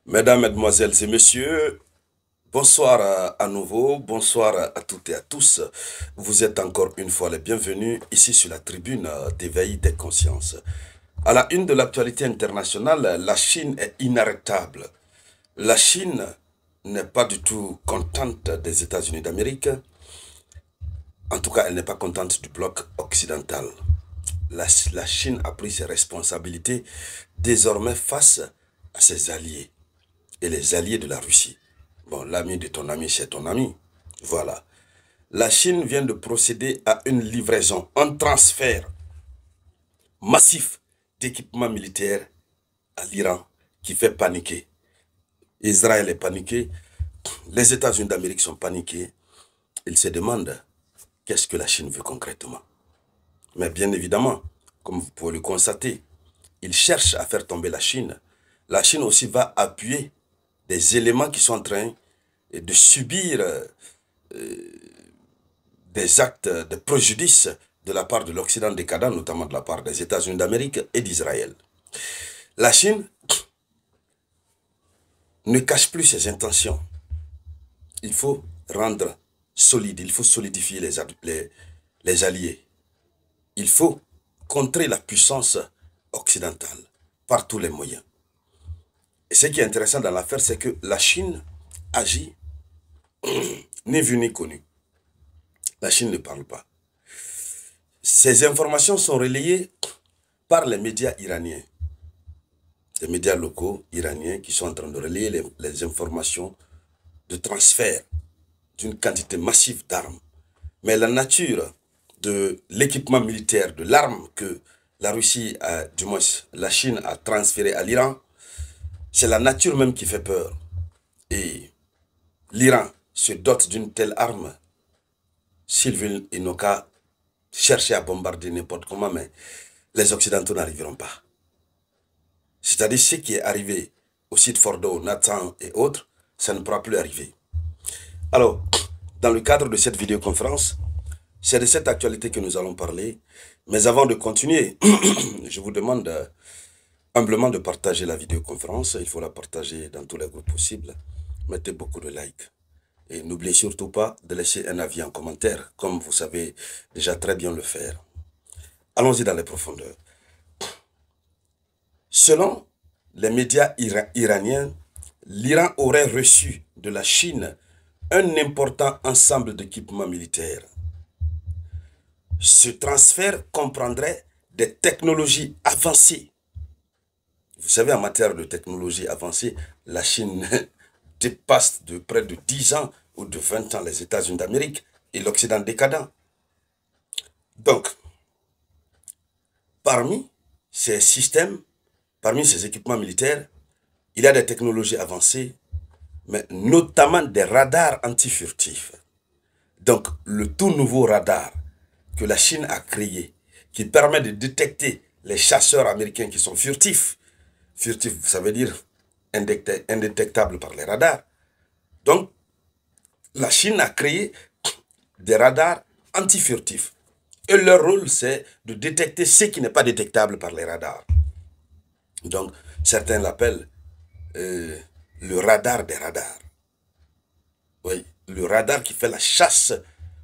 Mesdames, Mesdemoiselles et Messieurs, bonsoir à nouveau, bonsoir à toutes et à tous. Vous êtes encore une fois les bienvenus ici sur la tribune d'éveil des consciences. À la une de l'actualité internationale, la Chine est inarrêtable. La Chine n'est pas du tout contente des États-Unis d'Amérique. En tout cas, elle n'est pas contente du bloc occidental. La Chine a pris ses responsabilités désormais face à ses alliés et les alliés de la Russie. Bon, l'ami de ton ami, c'est ton ami. Voilà. La Chine vient de procéder à une livraison, un transfert massif d'équipements militaires à l'Iran qui fait paniquer. Israël est paniqué, les États-Unis d'Amérique sont paniqués. Ils se demandent qu'est-ce que la Chine veut concrètement. Mais bien évidemment, comme vous pouvez le constater, ils cherchent à faire tomber la Chine. La Chine aussi va appuyer des éléments qui sont en train de subir des actes de préjudice de la part de l'Occident décadent, notamment de la part des États-Unis d'Amérique et d'Israël. La Chine ne cache plus ses intentions. Il faut rendre solide, il faut solidifier les alliés. Il faut contrer la puissance occidentale par tous les moyens. Et ce qui est intéressant dans l'affaire, c'est que la Chine agit ni vu ni connu. La Chine ne parle pas. Ces informations sont relayées par les médias iraniens. Les médias locaux iraniens qui sont en train de relayer les informations de transfert d'une quantité massive d'armes. Mais la nature de l'équipement militaire, de l'arme que la Russie, du moins la Chine a transféré à l'Iran, c'est la nature même qui fait peur. Et l'Iran se dote d'une telle arme, s'ils veulent, ils n'ont qu'à chercher à bombarder n'importe comment, mais les Occidentaux n'arriveront pas. C'est-à-dire ce qui est arrivé au site Fordo, Nathan et autres, ça ne pourra plus arriver. Alors, dans le cadre de cette vidéoconférence, c'est de cette actualité que nous allons parler. Mais avant de continuer, je vous demande humblement de partager la vidéoconférence. Il faut la partager dans tous les groupes possibles. Mettez beaucoup de likes. Et n'oubliez surtout pas de laisser un avis en commentaire, comme vous savez déjà très bien le faire. Allons-y dans les profondeurs. Selon les médias iraniens, l'Iran aurait reçu de la Chine un important ensemble d'équipements militaires. Ce transfert comprendrait des technologies avancées. Vous savez, en matière de technologie avancée, la Chine dépasse de près de 10 ans ou de 20 ans les États-Unis d'Amérique et l'Occident décadent. Donc, parmi ces systèmes, parmi ces équipements militaires, il y a des technologies avancées, mais notamment des radars anti-furtifs. Donc, le tout nouveau radar que la Chine a créé, qui permet de détecter les chasseurs américains qui sont furtifs. Furtifs, ça veut dire indétectables par les radars. Donc, la Chine a créé des radars anti-furtifs. Et leur rôle, c'est de détecter ce qui n'est pas détectable par les radars. Donc, certains l'appellent le radar des radars. Oui, le radar qui fait la chasse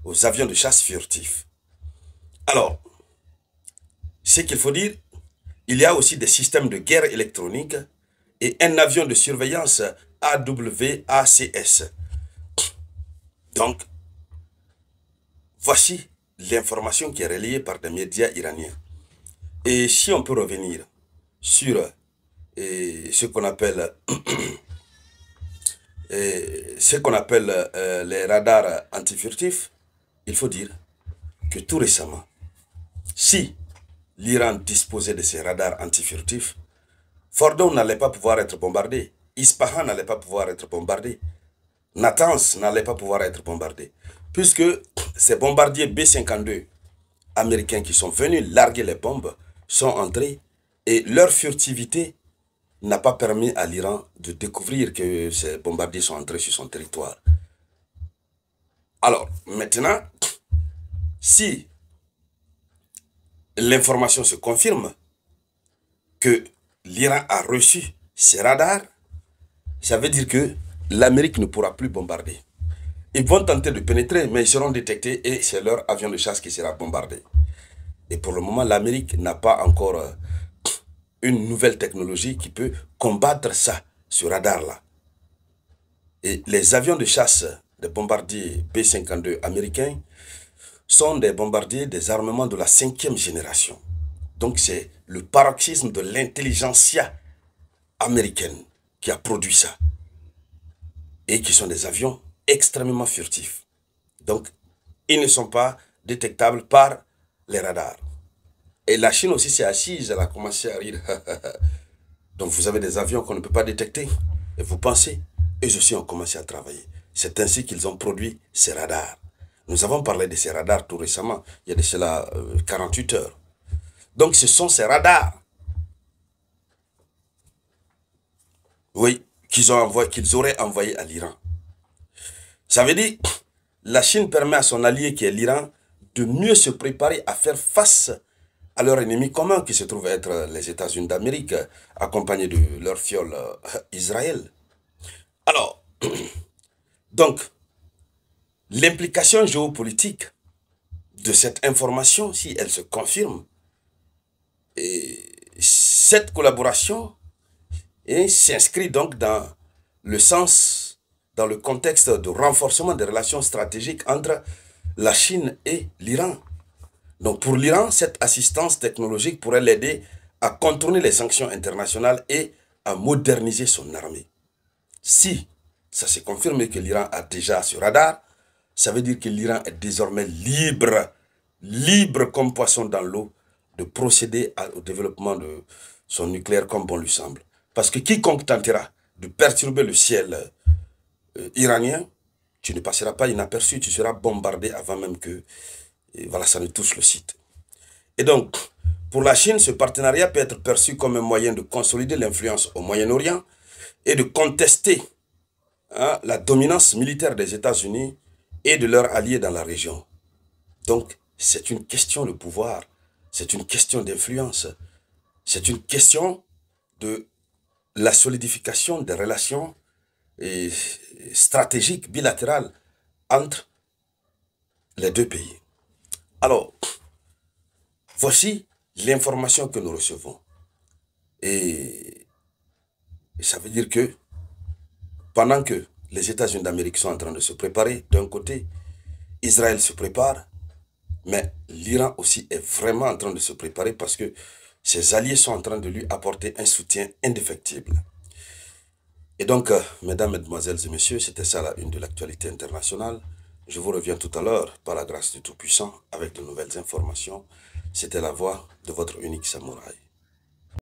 aux avions de chasse furtifs. Alors, ce qu'il faut dire, il y a aussi des systèmes de guerre électronique et un avion de surveillance AWACS. Donc, voici l'information qui est relayée par des médias iraniens. Et si on peut revenir sur ce qu'on appelle les radars antifurtifs, il faut dire que tout récemment, si l'Iran disposait de ces radars antifurtifs, Fordo n'allait pas pouvoir être bombardé, Ispahan n'allait pas pouvoir être bombardé, Natanz n'allait pas pouvoir être bombardé, puisque ces bombardiers B-52 américains qui sont venus larguer les bombes sont entrés et leur furtivité n'a pas permis à l'Iran de découvrir que ces bombardiers sont entrés sur son territoire. Alors, maintenant, si l'information se confirme que l'Iran a reçu ces radars, ça veut dire que l'Amérique ne pourra plus bombarder. Ils vont tenter de pénétrer, mais ils seront détectés et c'est leur avion de chasse qui sera bombardé. Et pour le moment, l'Amérique n'a pas encore une nouvelle technologie qui peut combattre ça, ce radar-là. Et les avions de chasse des bombardiers B-52 américains sont des bombardiers des armements de la 5e génération. Donc c'est le paroxysme de l'intelligentsia américaine qui a produit ça. Et qui sont des avions extrêmement furtifs. Donc, ils ne sont pas détectables par les radars. Et la Chine aussi s'est assise, elle a commencé à rire. Donc, vous avez des avions qu'on ne peut pas détecter. Et vous pensez, eux aussi ont commencé à travailler. C'est ainsi qu'ils ont produit ces radars. Nous avons parlé de ces radars tout récemment, il y a de cela 48 heures. Donc, ce sont ces radars, oui, qu'ils auraient envoyé à l'Iran. Ça veut dire, la Chine permet à son allié qui est l'Iran de mieux se préparer à faire face à leur ennemi commun qui se trouve être les États-Unis d'Amérique, accompagnés de leur fiole Israël. Alors, donc, l'implication géopolitique de cette information, si elle se confirme, et cette collaboration s'inscrit donc dans le sens, dans le contexte de renforcement des relations stratégiques entre la Chine et l'Iran. Donc pour l'Iran, cette assistance technologique pourrait l'aider à contourner les sanctions internationales et à moderniser son armée. Si ça se confirme que l'Iran a déjà ce radar, ça veut dire que l'Iran est désormais libre comme poisson dans l'eau, de procéder au développement de son nucléaire comme bon lui semble. Parce que quiconque tentera de perturber le ciel iranien, tu ne passeras pas inaperçu, tu seras bombardé avant même que voilà, ça ne touche le site. Et donc, pour la Chine, ce partenariat peut être perçu comme un moyen de consolider l'influence au Moyen-Orient et de contester la dominance militaire des États-Unis et de leurs alliés dans la région. Donc, c'est une question de pouvoir, c'est une question d'influence, c'est une question de la solidification des relations stratégiques bilatérales entre les deux pays. Alors, voici l'information que nous recevons. Et ça veut dire que pendant que les États-Unis d'Amérique sont en train de se préparer, d'un côté, Israël se prépare, mais l'Iran aussi est vraiment en train de se préparer parce que ses alliés sont en train de lui apporter un soutien indéfectible. Et donc, mesdames, mesdemoiselles et messieurs, c'était ça la une de l'actualité internationale. Je vous reviens tout à l'heure, par la grâce du Tout-Puissant, avec de nouvelles informations. C'était la voix de votre unique samouraï.